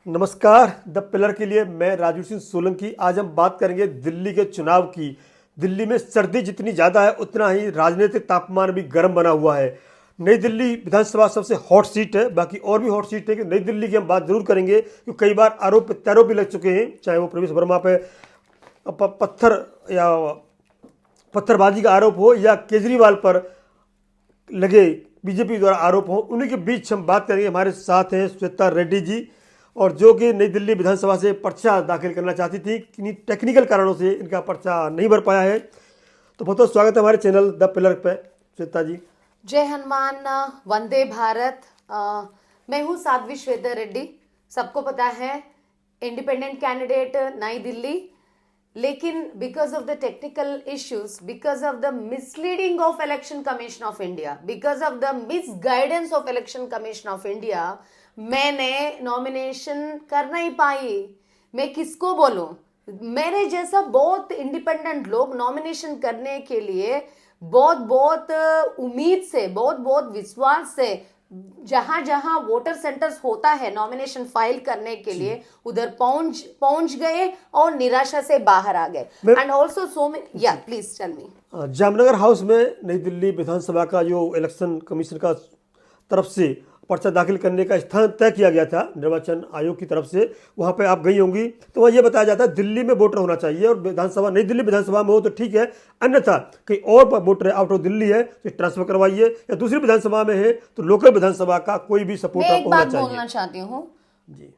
नमस्कार। The pillar के लिए मैं राजू सिंह सोलंकी। आज हम बात करेंगे दिल्ली के चुनाव की। दिल्ली में सर्दी जितनी ज़्यादा है उतना ही राजनीतिक तापमान भी गर्म बना हुआ है। नई दिल्ली विधानसभा सबसे हॉट सीट है, बाकी और भी हॉट सीट है कि नई दिल्ली की हम बात जरूर करेंगे क्योंकि कई बार आरोप प्रत्यारोप भी लग चुके हैं, चाहे वो प्रवेश वर्मा पे पत्थर या पत्थरबाजी का आरोप हो या केजरीवाल पर लगे बीजेपी द्वारा आरोप हो। उन्हीं के बीच हम बात करेंगे। हमारे साथ हैं श्वेता रेड्डी जी, और जो कि नई दिल्ली विधानसभा से पर्चा दाखिल करना चाहती थी, किन्हीं टेक्निकल कारणों से इनका पर्चा नहीं भर पाया है। तो बहुत बहुत स्वागत है हमारे चैनल द पिलर पे श्वेता जी। जय हनुमान, वंदे भारत। मैं हूँ साध्वी श्वेता रेड्डी, सबको पता है, इंडिपेंडेंट कैंडिडेट नई दिल्ली। लेकिन because of the technical issues, because of the misleading of election commission of India, because of the misguidance of election commission of India, मैंने नॉमिनेशन कर नहीं पाई। मैं किसको बोलूं? मेरे जैसा बहुत इंडिपेंडेंट लोग नॉमिनेशन करने के लिए बहुत बहुत उम्मीद से, बहुत बहुत विश्वास से जहां जहां वोटर सेंटर्स होता है नॉमिनेशन फाइल करने के लिए, उधर पहुंच गए और निराशा से बाहर आ गए। एंड ऑल्सो सो मेनी, या please tell me. Jamnagar house में नई दिल्ली विधानसभा का जो इलेक्शन कमीशन का तरफ से पर्चा दाखिल करने का स्थान तय किया गया था निर्वाचन आयोग की तरफ से, वहां पे आप गई होंगी। तो वहाँ ये बताया जाता है दिल्ली में वोटर होना चाहिए और विधानसभा नई दिल्ली विधानसभा में हो तो ठीक है, अन्यथा कहीं और वोटर आउट ऑफ दिल्ली है तो ट्रांसफर करवाइए, या दूसरी विधानसभा में है तो लोकल विधानसभा का कोई भी सपोर्ट आपको होना चाहिए। मैं एक बात बोलना चाहती हूँ,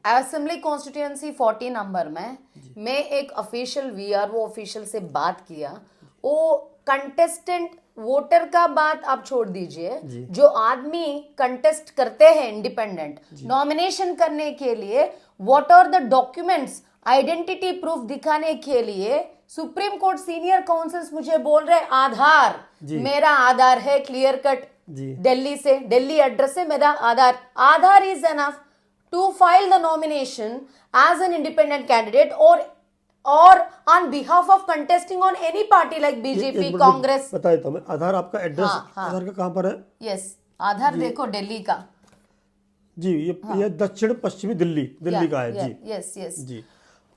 असेंबली कॉन्स्टिट्यूएंसी 40 नंबर में मैं एक ऑफिशियल वीआरओ ऑफिशियल से बात किया। वो कंटेस्टेंट वोटर का बात आप छोड़ दीजिए, जो आदमी कंटेस्ट करते हैं इंडिपेंडेंट नॉमिनेशन करने के लिए, what are the documents, identity proof दिखाने के लिए सुप्रीम कोर्ट सीनियर काउंसिल्स मुझे बोल रहे आधार, मेरा आधार है क्लियर कट, दिल्ली से, दिल्ली एड्रेस से मेरा Aadhaar is enough to file the nomination as an independent candidate और on behalf of contesting on any party like BJP, Congress. बताए तो मैं आधार आपका एड्रेस, आधार का कहाँ पर है? यस, आधार देखो दिल्ली का जी, ये दक्षिण पश्चिमी दिल्ली का है जी। यस यस जी।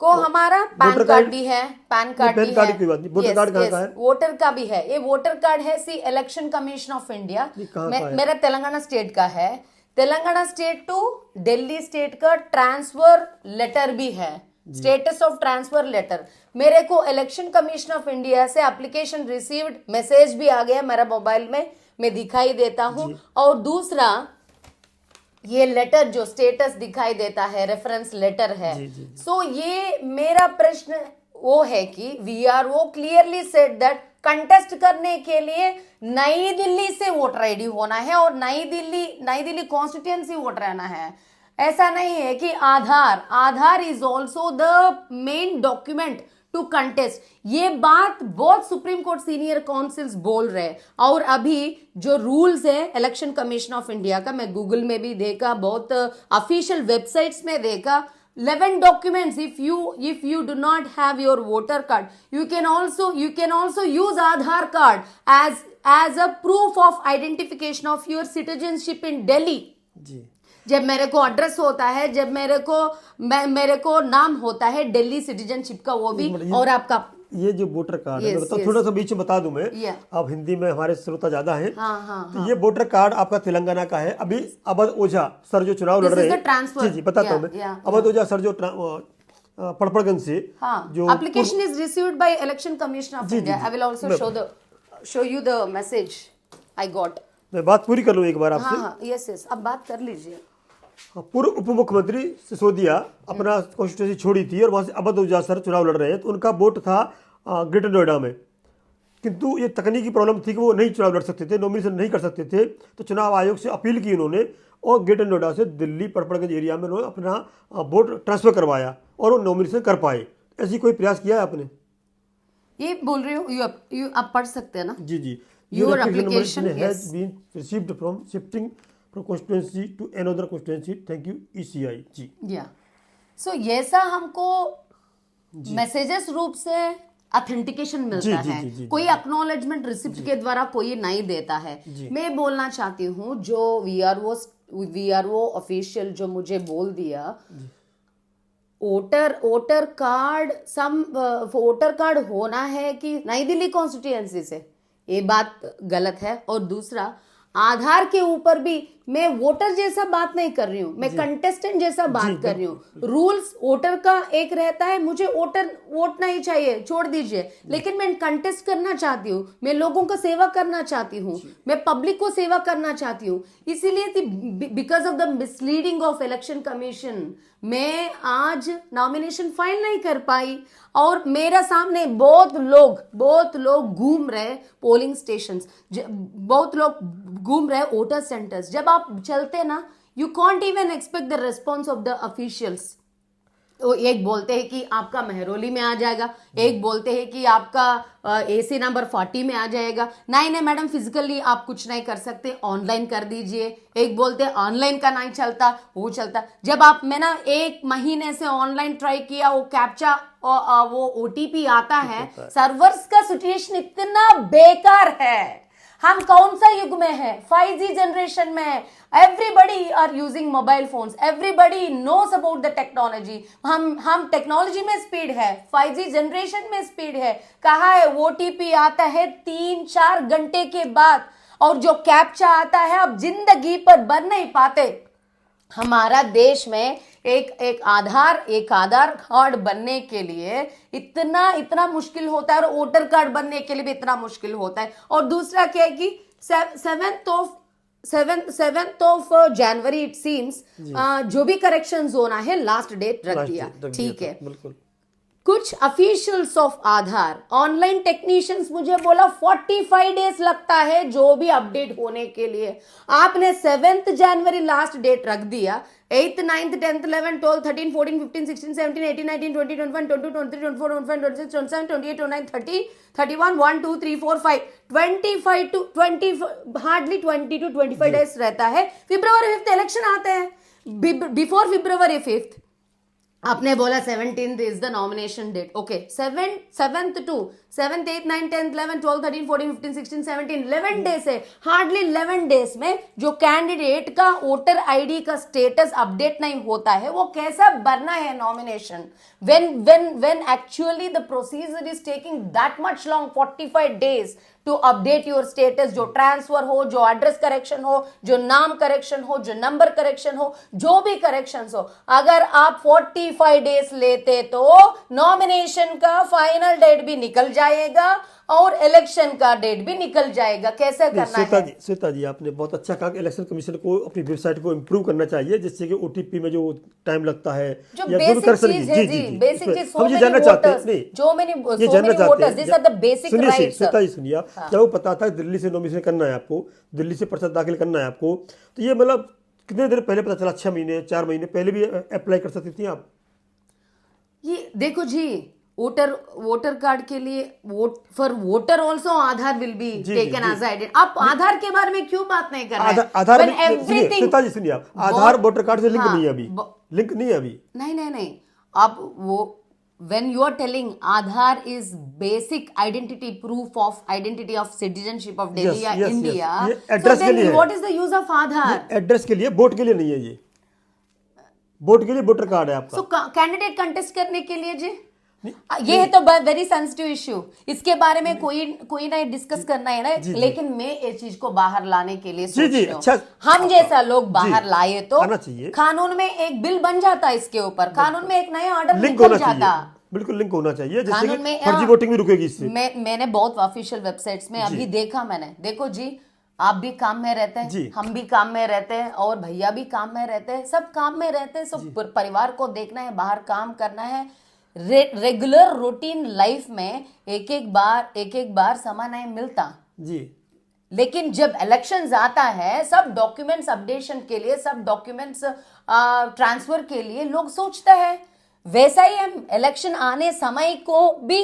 को हमारा पैन कार्ड भी है, पैन कार्ड भी है, की बात नहीं, वोटर कार्ड कहाँ का है? वोटर का भी है। ये वोटर कार्ड है see election commission of India, मेरा तेलंगाना स्टेट का है। Telangana state to Delhi state का ट्रांसफर लेटर भी है, स्टेटस ऑफ ट्रांसफर लेटर। मेरे को इलेक्शन कमीशन ऑफ इंडिया से एप्लीकेशन रिसीव्ड मैसेज भी आ गया मेरा मोबाइल में, मैं दिखाई देता हूं। और दूसरा ये लेटर जो स्टेटस दिखाई देता है रेफरेंस लेटर है। सो ये मेरा प्रश्न वो है कि VRO clearly said that contest करने के लिए नई दिल्ली से वोटर आईडी होना है और नई दिल्ली कॉन्स्टिट्यूएंसी वोट रहना है। ऐसा नहीं है कि Aadhaar is also the main document to contest. ये बात बहुत सुप्रीम कोर्ट सीनियर काउंसिल्स बोल रहे हैं। और अभी जो रूल्स है इलेक्शन कमीशन ऑफ इंडिया का, मैं गूगल में भी देखा, बहुत ऑफिशियल वेबसाइट्स में देखा, 11 documents. If you do not have your voter card, you can also use Aadhaar card as a proof of identification of your citizenship in Delhi. जी। जब मेरे को एड्रेस होता है, जब मेरे को नाम होता है दिल्ली सिटीजनशिप का, वो भी, और आपका ये जो वोटर कार्ड है, मैं थोड़ा सा बीच में बता दूं मैं, अब हिंदी में हमारे श्रोता ज्यादा हैं। तो ये वोटर कार्ड आपका तेलंगाना का है। अभी अवध ओझा सर जो चुनाव लड़ रहे हैं, जी बताता हूँ मैं, अवध ओझा सर जो पड़पड़गंज से जो application is received by election commission of India. I will also show you the message I got. मैं बात पूरी कर लूँ एक बार आपसे। हाँ, यस, अब बात कर लीजिए। पूर्व उप मुख्यमंत्री सिसोदिया अपना कॉन्स्टिट्यूंसी छोड़ी थी और वहाँ से अवध ओझा सर चुनाव लड़ रहे हैं, तो उनका वोट था ग्रेटर नोएडा में। किंतु ये तकनीकी प्रॉब्लम थी कि वो नहीं चुनाव लड़ सकते थे, नॉमिनेशन नहीं कर सकते थे। तो चुनाव आयोग से अपील की उन्होंने और ग्रेटर नोएडा से दिल्ली पड़पड़गंज एरिया में उन्होंने अपना वोट ट्रांसफर करवाया और वो नॉमिनेशन कर पाए। ऐसी कोई प्रयास किया है आपने? ये बोल रही हूँ, आप पढ़ सकते हैं ना? जी। Your application has been received from shifting from constituency to another constituency, thank you ECI ji. या सो ऐसा हमको मैसेजेस रूप से ऑथेंटिकेशन मिलता है, कोई एक्नॉलेजमेंट रिसिप्ट के द्वारा कोई नहीं देता है। मैं बोलना चाहती हूँ जो वीआरओ ऑफिशियल जो मुझे बोल दिया, वोटर कार्ड वोटर कार्ड होना है कि नई दिल्ली कॉन्स्टिट्यूएंसी से, ये बात गलत है। और दूसरा, आधार के ऊपर भी मैं वोटर जैसा बात नहीं कर रही हूं, मैं कंटेस्टेंट जैसा बात कर रही हूँ। रूल्स वोटर का एक रहता है, मुझे वोट नहीं चाहिए, छोड़ दीजिए, लेकिन मैं कंटेस्ट करना चाहती हूँ, मैं लोगों को सेवा करना चाहती हूँ, मैं पब्लिक को सेवा करना चाहती हूँ। इसीलिए because of the misleading of election commission मैं आज नॉमिनेशन फाइल नहीं कर पाई। और मेरा सामने बहुत लोग घूम रहे पोलिंग स्टेशंस, बहुत लोग घूम रहे वोटर सेंटर्स। जब आप चलते ना, you can't even expect the response of the officials. तो एक बोलते हैं कि आपका मेहरौली में आ जाएगा, एक बोलते हैं कि आपका एसी नंबर 40 में आ जाएगा। नहीं मैडम, फिजिकली आप कुछ नहीं कर सकते, ऑनलाइन कर दीजिए। एक बोलते हैं ऑनलाइन का नहीं चलता, वो चलता। जब आप, मैं ना 1 महीने से ऑनलाइन ट्राई किया, वो कैप्चा वो ओटीपी आता है, सर्वर्स का सिचुएशन इतना बेकार है। हम कौन सा युग में है? 5G जनरेशन में है। Everybody are using mobile phones, everybody knows about the technology. हम टेक्नोलॉजी में स्पीड है, 5G जनरेशन में स्पीड है। कहा है ओटीपी आता है 3-4 घंटे के बाद, और जो कैप्चा आता है आप जिंदगी पर बन नहीं पाते। हमारा देश में एक आधार कार्ड बनने के लिए इतना मुश्किल होता है, और वोटर कार्ड बनने के लिए भी इतना मुश्किल होता है। और दूसरा क्या है कि 7th of January it seems जो भी करेक्शन होना है लास्ट डेट रख दिया, ठीक है। बिल्कुल। कुछ officials of Aadhaar, online technicians मुझे बोला 45 डेज लगता है जो भी अपडेट होने के लिए। आपने 7th जनवरी लास्ट डेट रख दिया, 8th, 9th, 10th, 11th, 12th, 13, 14, 15, 16, 17, 18, 19, 20, 21, 22, 23, 24, 25, 26, 27, 28, 29, 30, 31, 1, 2, 3, 4, 5, 25 to 20, hardly 20 to 25 days रहता है। February 5th इलेक्शन आते हैं। बिफोर February 5th आपने बोला 17th is the nomination date, okay. 7th to 7th, 8th, 9th, 10th, 11th, 12th, 13, 14, 15, 16, 17, 11 days है। Hardly 11 days में जो candidate का वोटर आईडी का स्टेटस अपडेट नहीं होता है, वो कैसा भरना है nomination? when actually the procedure is taking that much long, 45 days to update your status. जो ट्रांसफर हो, जो एड्रेस करेक्शन हो, जो नाम करेक्शन हो, जो नंबर करेक्शन हो, जो भी करेक्शन हो, अगर आप 45 डेज लेते तो नॉमिनेशन का फाइनल डेट भी निकल जाएगा और इलेक्शन का डेट भी निकल जाएगा। कैसे करना है? श्वेता जी आपने बहुत अच्छा कहा कि इलेक्शन कमीशन को अपनी वेबसाइट को इम्प्रूव करना चाहिए, जिससे कि ओटीपी में जो टाइम लगता है जो बेसिक चीज है, जी बेसिक चीज, हम ये जानना चाहते हैं, जो मैंने voters, this are the basic rights. Shweta ji सुनिए, जब वो पता था दिल्ली से नॉमिनेशन करना है आपको, दिल्ली से पर्चा दाखिल करना है आपको, तो ये मतलब कितने देर पहले पता चला? 6 महीने 4 महीने पहले भी अप्लाई कर सकती थी आप? ये देखो जी, वोटर कार्ड के लिए for voter also Aadhaar will be taken as identity. आप आधार के बारे में क्यों बात नहीं कर रहे हैं? आधार श्वेता जी सुनिए, आधार वोटर कार्ड से लिंक नहीं है अभी, लिंक नहीं है अभी। नहीं, आप वो when you are telling Aadhaar is basic identity proof of identity of citizenship of Delhi या India, so then what is the use of Aadhaar? Address के लिए, वोट के लिए नहीं है ये, वोट के लिए वोटर कार्ड है आपका। So कैंडिडेट कंटेस्ट करने के लिए जी, ये है तो वेरी सेंसिटिव इश्यू, इसके बारे में कोई नहीं डिस्कस करना है ना। लेकिन मैं ये चीज को बाहर लाने के लिए सोच रही हूँ, अच्छा, हम जैसा लोग बाहर लाए तो कानून में एक बिल बन जाता, इसके ऊपर कानून में एक नया ऑर्डर निकल जाता। बिल्कुल लिंक होना चाहिए, जिससे कि फर्जी वोटिंग भी रुकेगी इससे। मैंने बहुत ऑफिशियल वेबसाइट्स में अभी देखा, मैंने देखो जी, आप भी काम में रहते हैं, हम भी काम में रहते हैं, और भैया भी काम में रहते हैं, सब काम में रहते हैं, सब परिवार को देखना है, बाहर काम करना है। रेगुलर रूटीन लाइफ में एक बार समय नहीं मिलता जी। लेकिन जब इलेक्शंस आता है, सब डॉक्यूमेंट्स अपडेशन के लिए, सब डॉक्यूमेंट्स ट्रांसफर के लिए लोग सोचते हैं। वैसा ही हम इलेक्शन आने समय को भी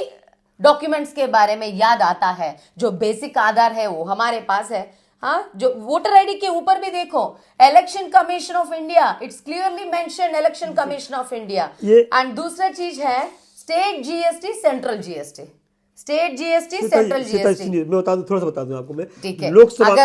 डॉक्यूमेंट्स के बारे में याद आता है। जो बेसिक आधार है वो हमारे पास है। हाँ, जो वोटर आईडी के ऊपर भी देखो, election commission of India, it's clearly mention election commission of India. And दूसरा चीज है state GST, central GST. State GST, central GST. मैं बता दूं, थोड़ा सा बता दूं आपको मैं। ठीक है, लोकसभा,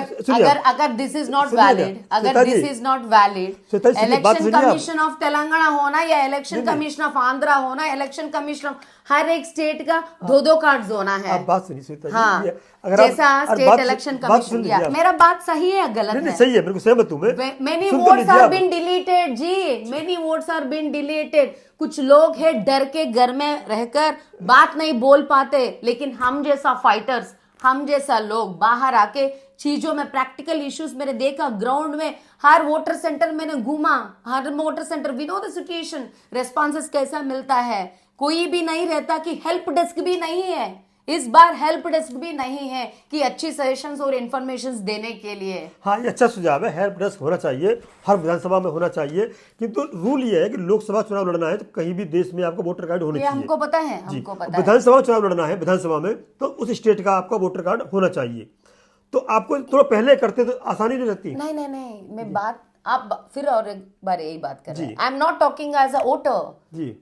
अगर दिस इज नॉट वैलिड, अगर this is not valid, election commission of Telangana होना या इलेक्शन कमीशन ऑफ आंध्रा होना, इलेक्शन कमीशन ऑफ हर एक स्टेट का 2-2 कार्ड्स होना है। आप बात सुनिए श्वेता जी, हाँ, अगर जैसा स्टेट इलेक्शन कमीशन दिया, मेरा बात सही है या गलत है? नहीं, सही है, मेरे को सहमत हूं मैं। Many votes are been deleted जी, many votes are been deleted. कुछ लोग हैं डर के घर में रहकर बात नहीं बोल पाते, लेकिन हम जैसा फाइटर्स, हम जैसा लोग बाहर आके चीजों में प्रैक्टिकल इश्यूज मैंने देखा ग्राउंड में, हर वोटर सेंटर मैंने घूमा, हर voter centre we know the situation, responses कैसा मिलता है, कोई भी नहीं रहता कि हेल्प डेस्क भी नहीं है। इस बार हेल्प डेस्क भी नहीं है कि अच्छी सजेशंस और इंफॉर्मेशंस देने के लिए। हाँ, ये अच्छा सुझाव है, हेल्प डेस्क होना चाहिए, हर विधानसभा में होना चाहिए। किंतु रूल ये है कि लोकसभा चुनाव लड़ना है तो कहीं भी देश में आपका वोटर कार्ड होना चाहिए। हमको पता है, हमको पता है। विधानसभा चुनाव लड़ना है विधानसभा में तो उस स्टेट का आपका वोटर कार्ड होना चाहिए। तो आपको थोड़ा पहले करते तो आसानी नहीं रहती। नहीं, मैं बात आप फिर और एक बार यही बात कर रहे हैं। I am not talking as a voter,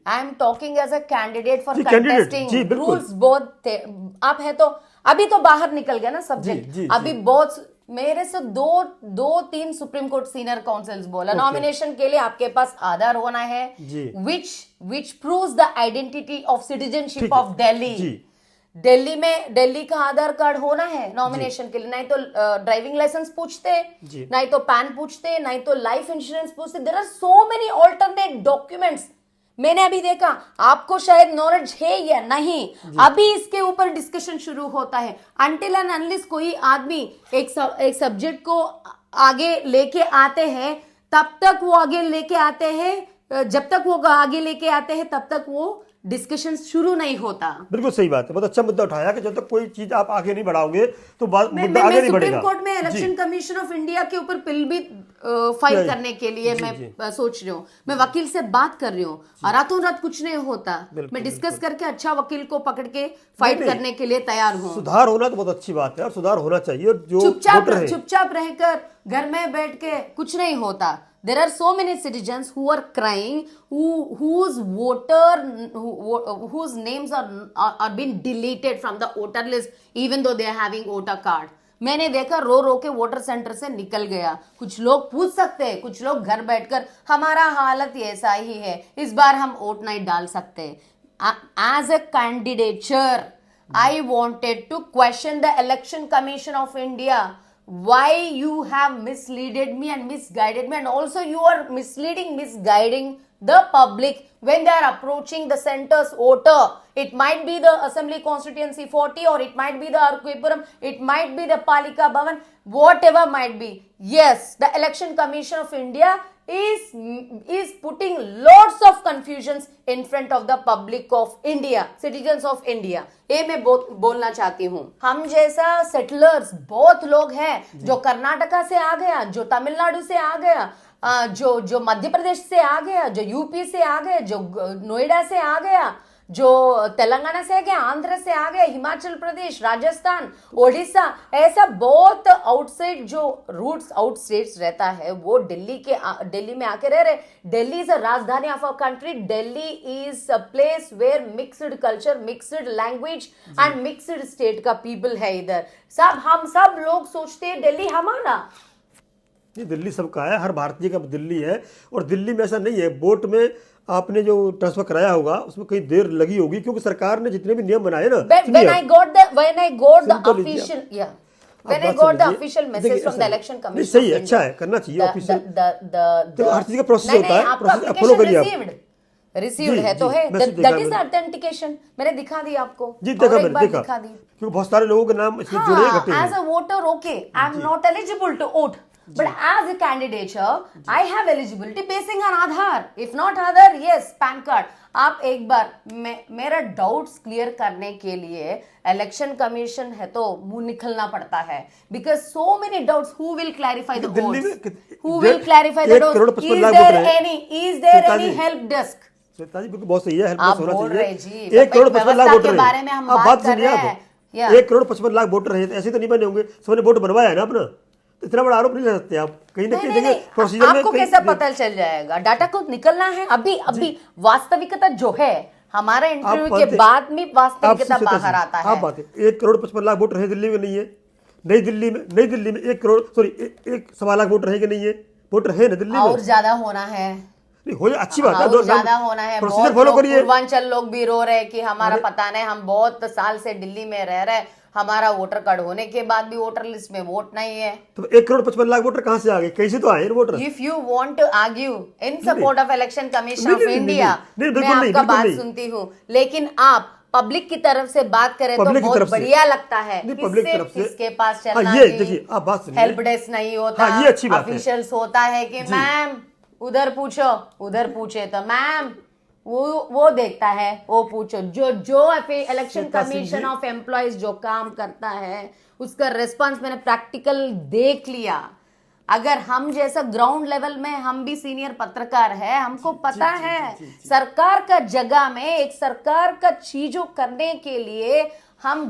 I am talking as a candidate for contesting. Rules बहुत आप है तो अभी तो बाहर निकल गया ना सब्जेक्ट। अभी बहुत मेरे से 2-3 सुप्रीम कोर्ट सीनियर काउंसिल्स बोला नॉमिनेशन के लिए आपके पास आधार होना है which proves the identity of citizenship of Delhi. Delhi का आधार कार्ड होना है नॉमिनेशन के लिए, नहीं तो ड्राइविंग लाइसेंस पूछते, नहीं तो पैन पूछते, नहीं तो लाइफ इंश्योरेंस पूछते। There are so many alternate documents. मैंने अभी देखा, आपको शायद नॉलेज है या नहीं, अभी इसके ऊपर डिस्कशन शुरू होता है। अनटिल एंड अनलेस कोई आदमी एक सब्जेक्ट को आगे लेके आते हैं, तब तक वो आगे लेके आते हैं, जब तक वो आगे लेके आते हैं तब तक वो डिस्कशन शुरू नहीं होता। बिल्कुल सही बात है, बहुत अच्छा मुद्दा उठाया कि जब तक कोई चीज आप आगे नहीं बढ़ाओगे तो मुद्दा आगे नहीं बढ़ेगा। सुप्रीम कोर्ट में इलेक्शन कमीशन ऑफ इंडिया के ऊपर बिल भी फाइल करने के लिए मैं सोच रही हूँ, मैं वकील से बात कर रही हूँ, और रातों रात कुछ नहीं होता। मैं डिस्कस करके अच्छा वकील को पकड़ के फाइट करने के लिए तैयार हूँ। सुधार होना तो बहुत अच्छी बात है और सुधार होना चाहिए। जो चुपचाप रहकर घर में बैठ के कुछ नहीं होता। There are so many citizens who are crying, whose names are being deleted from the voter list, even though they are having voter card. मैंने देखा रो के वोटर सेंटर से निकल गया। कुछ लोग पूछ सकते हैं, कुछ लोग घर बैठकर हमारा हालत ऐसा ही है, इस बार हम वोट नहीं डाल सकते। As a candidature, I wanted to question the Election Commission of India. Why you have misleaded me and misguided me, and also you are misguiding the public when they are approaching the center's voter. It might be the Assembly Constituency 40, or it might be the Arkuipuram, it might be the Palika Bhavan, whatever might be. Yes, the Election Commission of India is putting lots of confusions in front of the public of India, citizens of India. ये मैं बोलना चाहती हूँ। हम जैसा settlers बहुत लोग हैं जो कर्नाटका से आ गया, जो तमिलनाडु से आ गया, जो मध्य प्रदेश से आ गया, जो यूपी से आ गया, जो नोएडा से आ गया, जो तेलंगाना से आ गया, आंध्र से आ गया, हिमाचल प्रदेश, राजस्थान, ओडिशा, ऐसा बहुत आउटसाइड जो रूट्स आउट स्टेट्स रहता है वो दिल्ली में आके रह रहे। Delhi is a rajdhani of a country. Delhi is a place where mixed culture, mixed language and mixed state का पीपल है इधर। हम सब लोग सोचते हैं दिल्ली हमारा। ये दिल्ली सबका है, हर भारतीय का दिल्ली है। और दिल्ली में ऐसा नहीं है, वोट में आपने जो ट्रांसफर कराया होगा उसमें कहीं देर लगी होगी, क्योंकि सरकार ने जितने भी नियम बनाए ना। When I got the official message from the election commission, सही है, अच्छा है, करना चाहिए ऑफिशियल। तो हर चीज का प्रोसेस होता है, प्रोसेस फॉलो करिए आप। रिसीव्ड है तो है, दैट इज ऑथेंटिकेशन। मैंने दिखा दी आपको जी, मैंने देखा क्योंकि बहुत सारे लोगों के नाम इसमें जुड़े इकट्ठे हैं। As a voter okay, I am not eligible to vote, but as a candidature I have eligibility basing on Aadhaar, if not Aadhaar, yes PAN card। आप एक बार मेरा डाउट्स क्लियर करने के लिए इलेक्शन कमीशन है तो मुंह निकलना पड़ता है, because so many doubts. Who will clarify the doubts, who will clarify the doubts, is there any help desk? Shweta ji बिल्कुल बहुत सही है, हेल्प डेस्क होना चाहिए। 1,55,00,000 वोटर के बारे में हम बात कर रहे हैं। 1,55,00,000 वोटर है, ऐसे तो नहीं बने होंगे, सबने वोट बनवाया है ना अपना, तो इतना बड़ा आरोप नहीं लगा सकते आप। कहीं ना कहीं देखिए प्रोसीजर में आपको कैसा पता चल जाएगा? डाटा को निकलना है। अभी वास्तविकता जो है हमारा इंटरव्यू के मानते- बाद में वास्तविकता आप बाहर आता आप है। बात है 1,55,00,000 वोटर है दिल्ली में, नहीं है? नई दिल्ली में 1,1,15,00,000 वोटर है कि नहीं है? वोटर है ना दिल्ली में? और ज्यादा होना है, नहीं हो जाए, अच्छी बात है, और ज्यादा होना है। प्रोसीजर बहुत फॉलो लोग करिए। पूर्वांचल लोग भी रो रहे हैं कि हमारा पता नहीं, हम बहुत साल से दिल्ली में रह रहे, हमारा वोटर कार्ड होने के बाद भी वोटर लिस्ट में वोट नहीं है। तो 1,55,00,000 वोटर कहाँ से आ गए? कैसे तो आए voter? If you want to argue in support of election commission of नहीं, इंडिया, नहीं, मैं बिल्कुल नहीं, आपका बिल्कुल बात नहीं। सुनती हूँ, लेकिन आप पब्लिक की तरफ से बात करें तो पब्लिक की बहुत तरफ से। बढ़िया लगता है। नहीं, पब्लिक की किससे तरफ से। किसके पास हाँ, चलना ये जी, देखिए, आप बात सुनिए। हेल्प डेस्क नहीं होता, हाँ, ये अच्छी बात है। ऑफिशियल्स होता है कि मैम उधर पूछो, उधर पूछे तो मैम वो देखता है, वो पूछो। जो इलेक्शन श्वेता सिंह कमीशन जी। ऑफ एम्प्लॉयज जो काम करता है उसका रिस्पांस मैंने प्रैक्टिकल देख लिया। अगर हम जैसा ग्राउंड लेवल में, हम भी सीनियर पत्रकार है, हमको पता है सरकार का जगह में एक सरकार का चीजों करने के लिए हम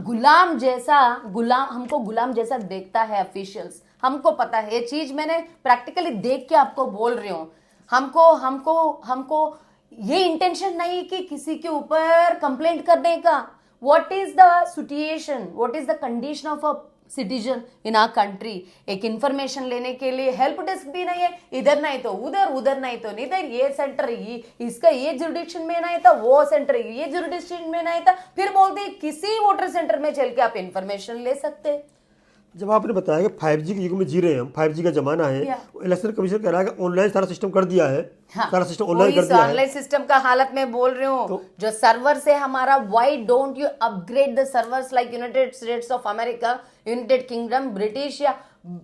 हमको गुलाम जैसा देखता है ऑफिशियल्स। हमको पता है ये चीज, मैंने प्रैक्टिकली देख के आपको बोल रही हूँ। हमको ये इंटेंशन नहीं कि किसी के ऊपर कंप्लेंट करने का। What is the situation, what is the condition of a citizen in our country? एक इंफॉर्मेशन लेने के लिए हेल्प डेस्क भी नहीं है, इधर नहीं तो उधर, उधर नहीं तो इधर, ये सेंटर इसका ये जुरिडिक्शन में नहीं था, वो सेंटर ये जुरिडिक्शन में नहीं था, फिर बोलते किसी वोटर सेंटर में चल के आप इंफॉर्मेशन ले सकते। जब आपने बताया कि 5G के युग में जी रहे हैं हम, 5G का जमाना है, इलेक्शन कमीशन कह रहा है कि ऑनलाइन सारा सिस्टम कर दिया है। हाँ, सारा सिस्टम ऑनलाइन कर दिया है। ऑनलाइन सिस्टम का हालत में बोल रही हूँ, जो सर्वर से हमारा, why don't you upgrade the servers like United states of America, United kingdom, British या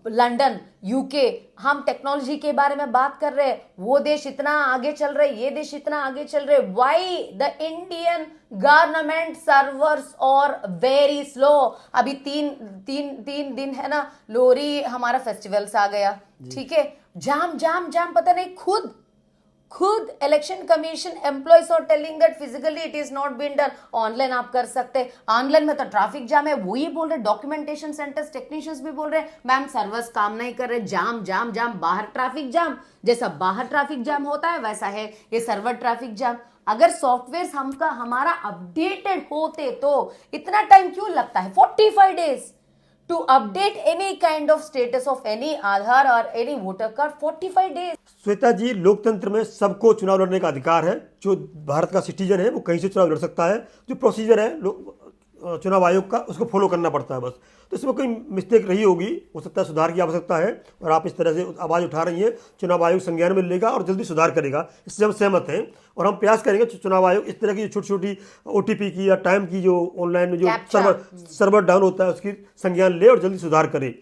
लंदन, यूके। हम टेक्नोलॉजी के बारे में बात कर रहे हैं, वो देश इतना आगे चल रहे, ये देश इतना आगे चल रहे, why the Indian government servers और वेरी स्लो? अभी तीन दिन है ना, लोहरी हमारा फेस्टिवल्स आ गया, ठीक है, जाम जाम जाम, पता नहीं खुद election commission employees are telling that physically it is not been done. Online आप कर सकते हैं, ऑनलाइन में तो ट्रैफिक जाम है, वही बोल रहे, डॉक्यूमेंटेशन सेंटर्स टेक्नीशियंस भी बोल रहे हैं मैम सर्वर्स काम नहीं कर रहे, जाम जाम जाम, बाहर ट्रैफिक जाम। जैसा बाहर ट्रैफिक जाम होता है वैसा है ये सर्वर ट्रैफिक जाम। अगर सॉफ्टवेयर हमारा अपडेटेड होते तो इतना टाइम क्यों लगता है? 45 days to update any kind of status of any Aadhaar or any voter card, 45 days। Shweta जी, लोकतंत्र में सबको चुनाव लड़ने का अधिकार है। जो भारत का सिटीजन है वो कहीं से चुनाव लड़ सकता है। जो प्रोसीजर है चुनाव आयोग का, उसको फॉलो करना पड़ता है बस। तो इसमें कोई मिस्टेक रही होगी, हो सकता है सुधार की आवश्यकता है, और आप इस तरह से आवाज़ उठा रही हैं, चुनाव आयोग संज्ञान में लेगा और जल्दी सुधार करेगा, इससे हम सहमत हैं। और हम प्रयास करेंगे चुनाव आयोग इस तरह की छोटी छोटी OTP की या टाइम की जो ऑनलाइन में जो सर्वर डाउन होता है उसकी संज्ञान ले और जल्दी सुधार करे।